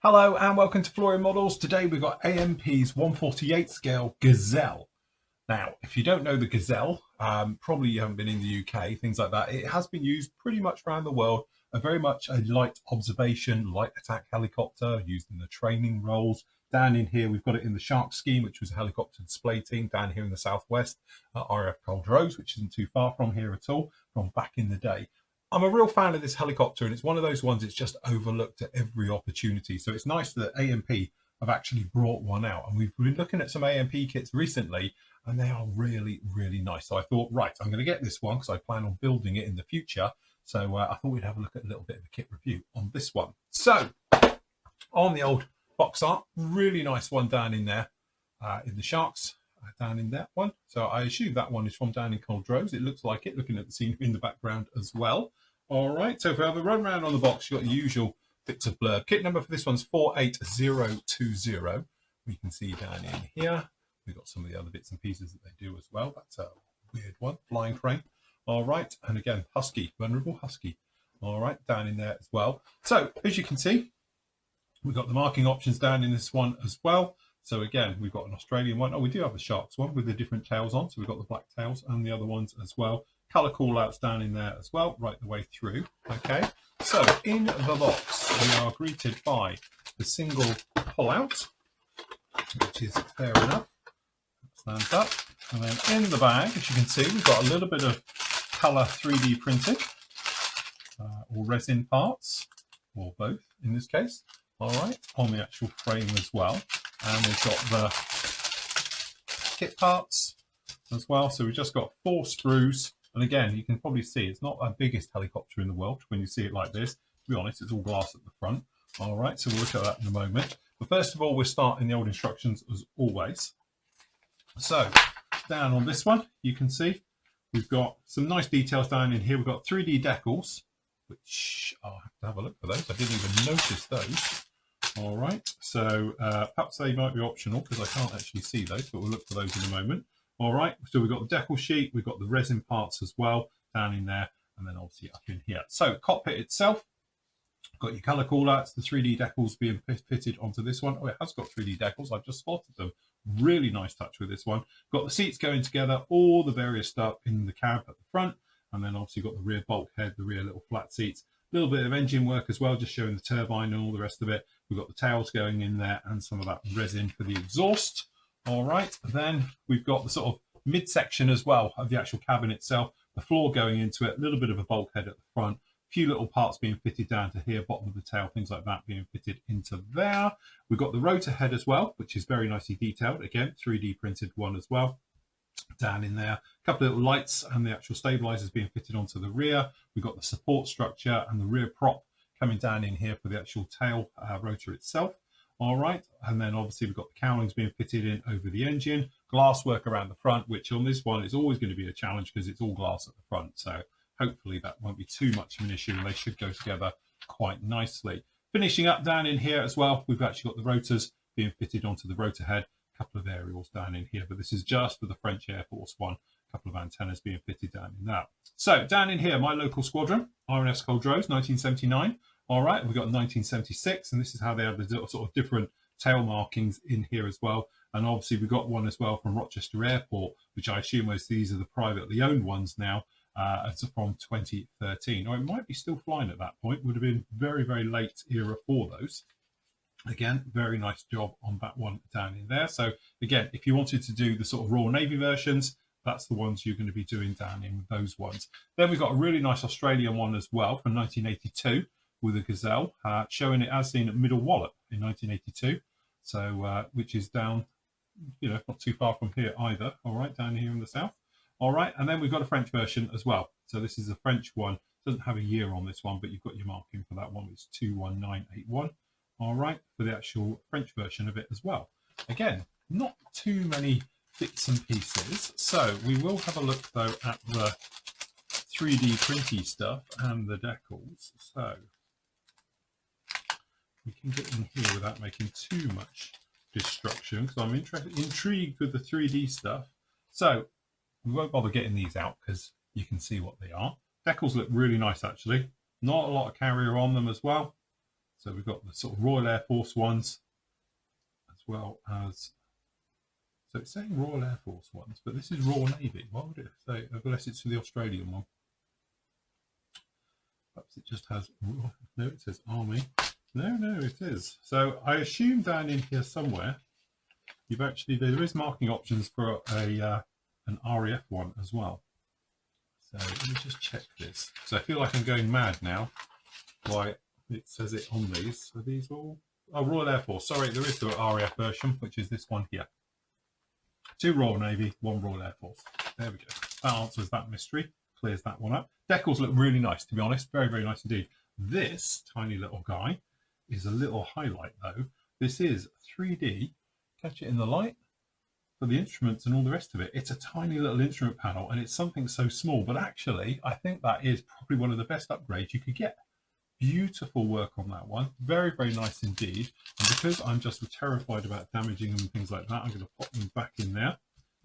Hello and welcome to Flooring Models. Today we've got AMP's 148 scale Gazelle. Now, if you don't know the Gazelle, probably you haven't been in the UK, things like that. It has been used pretty much around the world, very much a light observation, light attack helicopter used in the training roles. Down in here, we've got it in the Shark scheme, which was a helicopter display team down here in the southwest, RAF Coldrose, which isn't too far from here at all, from back in the day. I'm a real fan of this helicopter, and it's one of those ones that's just overlooked at every opportunity. So it's nice that AMP have actually brought one out. And we've been looking at some AMP kits recently, and they are really, really nice. So I thought, right, I'm going to get this one because I plan on building it in the future. So I thought we'd have a look at a little bit of a kit review on this one. So on the old box art, really nice one down in there in the Sharks. Down in that one. So I assume that one is from down in Coldrose. It looks like it, looking at the scenery in the background as well. All right, so if we have a run around on the box, you've got the usual bits of blurb. Kit number for this one's 48020. We can see down in here, we've got some of the other bits and pieces that they do as well. That's a weird one, flying crane. All right, and again, Husky, vulnerable Husky. All right, down in there as well. So as you can see, we've got the marking options down in this one as well. So again, we've got an Australian one. Oh, we do have the Sharks one with the different tails on. So we've got the black tails and the other ones as well. Colour call-outs down in there as well, right the way through. Okay, so in the box, we are greeted by the single pull-out, which is fair enough. Stands up. And then in the bag, as you can see, we've got a little bit of colour 3D printed, or resin parts, or both in this case. All right, on the actual frame as well. And we've got the kit parts as well. So we've just got 4 screws. And again, you can probably see it's not the biggest helicopter in the world when you see it like this. To be honest, it's all glass at the front. All right, so we'll look at that in a moment. But first of all, we'll start in the old instructions as always. So down on this one, you can see we've got some nice details down in here. We've got 3D decals, which I'll have to have a look for those. I didn't even notice those. All right, so perhaps they might be optional because I can't actually see those, but we'll look for those in a moment. All right, so we've got the decal sheet, we've got the resin parts as well down in there, and then obviously up in here. So cockpit itself, got your colour callouts, the 3D decals being fitted onto this one. Oh, it has got 3D decals, I've just spotted them. Really nice touch with this one. Got the seats going together, all the various stuff in the cab at the front, and then obviously got the rear bulkhead, the rear little flat seats. A little bit of engine work as well, just showing the turbine and all the rest of it. We've got the tails going in there and some of that resin for the exhaust. All right, then we've got the sort of midsection as well of the actual cabin itself, the floor going into it, a little bit of a bulkhead at the front, a few little parts being fitted down to here, bottom of the tail, things like that being fitted into there. We've got the rotor head as well, which is very nicely detailed. Again, 3D printed one as well. Down in there, a couple of little lights and the actual stabilizers being fitted onto the rear. We've got the support structure and the rear prop coming down in here for the actual tail rotor itself. All right, and then obviously we've got the cowlings being fitted in over the engine, glass work around the front, which on this one is always going to be a challenge because it's all glass at the front. So hopefully that won't be too much of an issue and they should go together quite nicely. Finishing up down in here as well, we've actually got the rotors being fitted onto the rotor head. Couple of aerials down in here, but this is just for the French Air Force one. A couple of antennas being fitted down in that. So down in here, my local squadron, RNS Coldrose, 1979. All right, we've got 1976, and this is how they have the sort of different tail markings in here as well. And obviously we've got one as well from Rochester Airport, which I assume most of these are the privately owned ones now. It's from 2013, or it might be still flying at that point. Would have been very, very late era for those. Again, very nice job on that one down in there. So again, if you wanted to do the sort of Royal Navy versions, that's the ones you're going to be doing down in those ones. Then we've got a really nice Australian one as well from 1982 with a Gazelle, showing it as seen at Middle Wallop in 1982. So which is down, you know, not too far from here either. All right, down here in the south. All right, and then we've got a French version as well. So this is a French one. Doesn't have a year on this one, but you've got your marking for that one. It's 21981. All right, for the actual French version of it as well. Again, not too many bits and pieces. So we will have a look though at the 3D printy stuff and the decals. So we can get in here without making too much destruction because I'm intrigued with the 3D stuff. So we won't bother getting these out because you can see what they are. Decals look really nice actually. Not a lot of carrier on them as well. So we've got the sort of Royal Air Force ones, as well as, so it's saying Royal Air Force ones, but this is Royal Navy. Why would it say, unless it's for the Australian one? Perhaps it just has, no, it says Army. No, it is. So I assume down in here somewhere, you've actually, there is marking options for an RAF one as well. So let me just check this. So I feel like I'm going mad now. Why it says it on these. Are these all? Oh, Royal Air Force. Sorry, there is the RAF version, which is this one here. 2 Royal Navy, 1 Royal Air Force. There we go. That answers that mystery. Clears that one up. Decals look really nice, to be honest. Very, very nice indeed. This tiny little guy is a little highlight, though. This is 3D. Catch it in the light. For the instruments and all the rest of it, it's a tiny little instrument panel, and it's something so small, but actually I think that is probably one of the best upgrades you could get. Beautiful work on that one, very, very nice indeed. And because I'm just terrified about damaging them and things like that, I'm going to pop them back in there,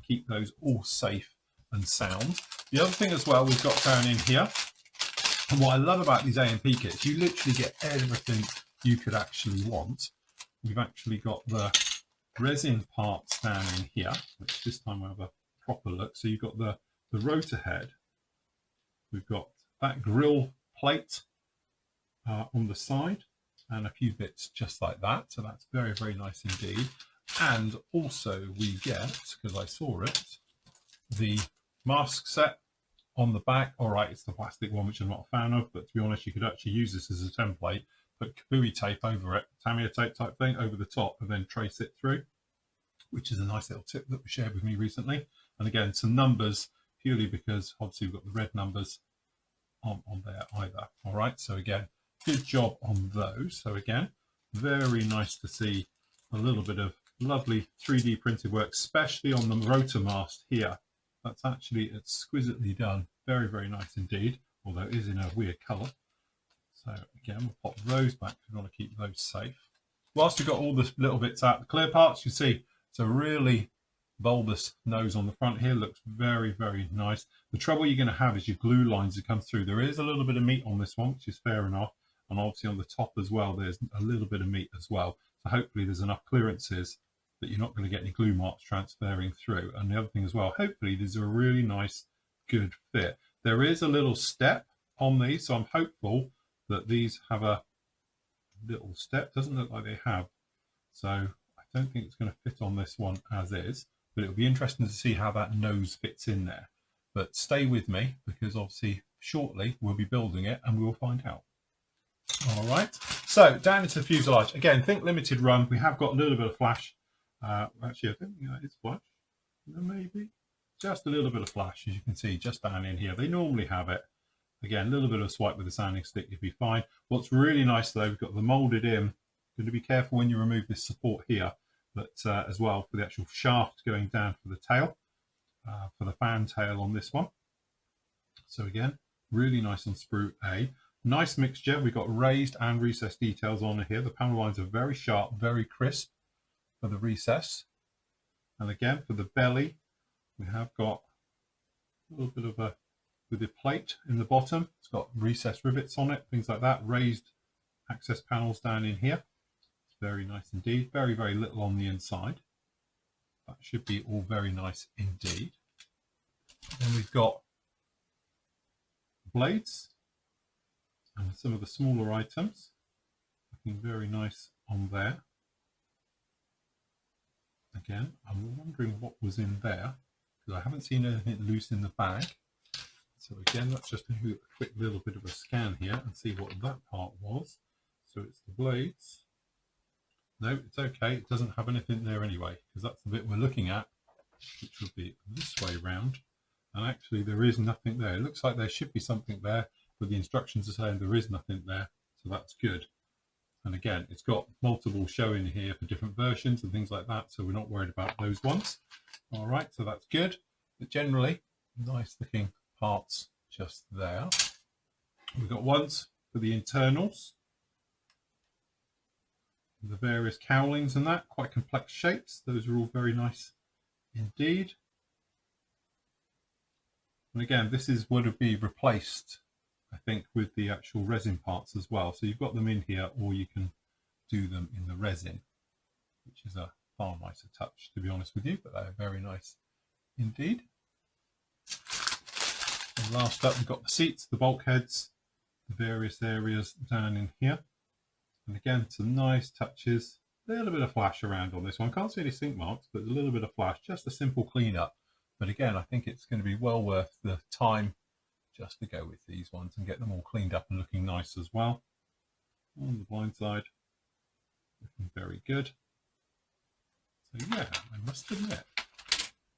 keep those all safe and sound. The other thing as well we've got down in here, and what I love about these AMP kits, you literally get everything you could actually want. We've actually got the resin parts down in here, which this time I have a proper look. So you've got the rotor head, we've got that grill plate on the side, and a few bits just like that. So that's very, very nice indeed. And also we get, because I saw it, the mask set on the back. All right, it's the plastic one, which I'm not a fan of, but to be honest, you could actually use this as a template, put kabui tape over it, Tamiya tape type thing over the top, and then trace it through, which is a nice little tip that was shared with me recently. And again, some numbers, purely because obviously we've got the red numbers on there either. All right, so again, good job on those. So again, very nice to see a little bit of lovely 3D printed work, especially on the rotor mast here. That's actually exquisitely done. Very, very nice indeed, although it is in a weird colour. So again, we'll pop those back if we want to keep those safe. Whilst we've got all the little bits out, the clear parts, you see it's a really bulbous nose on the front here. Looks very, very nice. The trouble you're going to have is your glue lines that come through. There is a little bit of meat on this one, which is fair enough. And obviously on the top as well, there's a little bit of meat as well. So hopefully there's enough clearances that you're not going to get any glue marks transferring through. And the other thing as well, hopefully these are a really nice, good fit. There is a little step on these, so I'm hopeful that these have a little step. Doesn't look like they have. So I don't think it's going to fit on this one as is, but it'll be interesting to see how that nose fits in there. But stay with me, because obviously shortly we'll be building it and we'll find out. All right, so down into the fuselage. Again, think limited run. We have got a little bit of flash. Actually, I don't think that is flash. Maybe just a little bit of flash, as you can see, just down in here. They normally have it. Again, a little bit of a swipe with the sanding stick, you'll be fine. What's really nice though, we've got the molded in. Going to be careful when you remove this support here, but as well for the actual shaft going down for the tail, for the fan tail on this one. So again, really nice on sprue A. Nice mixture. We've got raised and recessed details on here. The panel lines are very sharp, very crisp for the recess. And again, for the belly, we have got a little bit of a, with the plate in the bottom, it's got recessed rivets on it, things like that, raised access panels down in here. It's very nice indeed. Very, very little on the inside. That should be all very nice indeed. Then we've got blades and some of the smaller items, looking very nice on there. Again, I'm wondering what was in there, because I haven't seen anything loose in the bag. So again, let's just do a quick little bit of a scan here and see what that part was. So it's the blades. No, it's okay. It doesn't have anything there anyway, because that's the bit we're looking at, which will be this way round. And actually there is nothing there. It looks like there should be something there, but the instructions are saying there is nothing there. So that's good. And again, it's got multiple showing here for different versions and things like that. So we're not worried about those ones. All right, so that's good. But generally, nice looking parts just there. We've got ones for the internals, the various cowlings and that, quite complex shapes. Those are all very nice indeed. And again, this is would be replaced I think, with the actual resin parts as well. So you've got them in here, or you can do them in the resin, which is a far nicer touch, to be honest with you, but they're very nice indeed. And last up, we've got the seats, the bulkheads, the various areas down in here. And again, some nice touches. A little bit of flash around on this one. Can't see any sink marks, but a little bit of flash. Just a simple cleanup. But again, I think it's going to be well worth the time just to go with these ones and get them all cleaned up and looking nice as well. On the blind side, looking very good. So yeah, I must admit,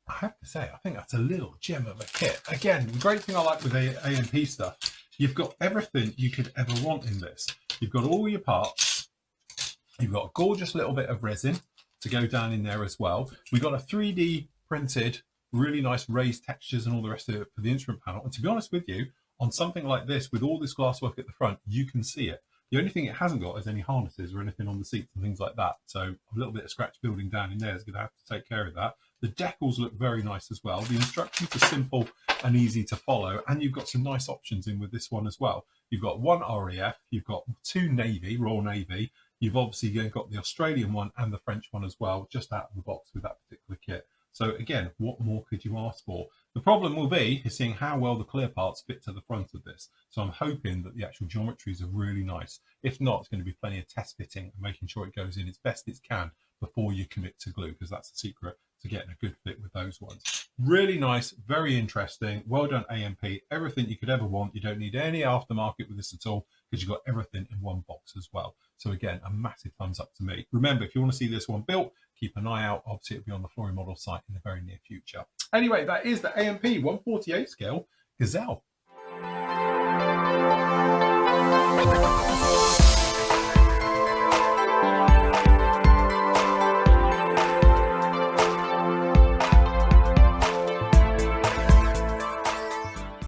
I have to say, I think that's a little gem of a kit. Again, the great thing I like with AMP stuff, you've got everything you could ever want in this. You've got all your parts. You've got a gorgeous little bit of resin to go down in there as well. We've got a 3D printed, really nice raised textures and all the rest of it for the instrument panel. And to be honest with you, on something like this, with all this glasswork at the front, you can see it. The only thing it hasn't got is any harnesses or anything on the seats and things like that. So a little bit of scratch building down in there is going to have to take care of that. The decals look very nice as well. The instructions are simple and easy to follow. And you've got some nice options in with this one as well. You've got one RAF, you've got two Navy, Royal Navy. You've obviously got the Australian one and the French one as well, just out of the box with that particular kit. So again, what more could you ask for? The problem will be is seeing how well the clear parts fit to the front of this. So I'm hoping that the actual geometries are really nice. If not, it's going to be plenty of test fitting and making sure it goes in as best it can before you commit to glue, because that's the secret to getting a good fit with those ones. Really nice, very interesting. Well done, AMP. Everything you could ever want. You don't need any aftermarket with this at all, because you've got everything in one box as well. So again, a massive thumbs up to me. Remember, if you want to see this one built, keep an eye out. Obviously, it'll be on the Flooring Model site in the very near future. Anyway, that is the AMP 148 scale Gazelle.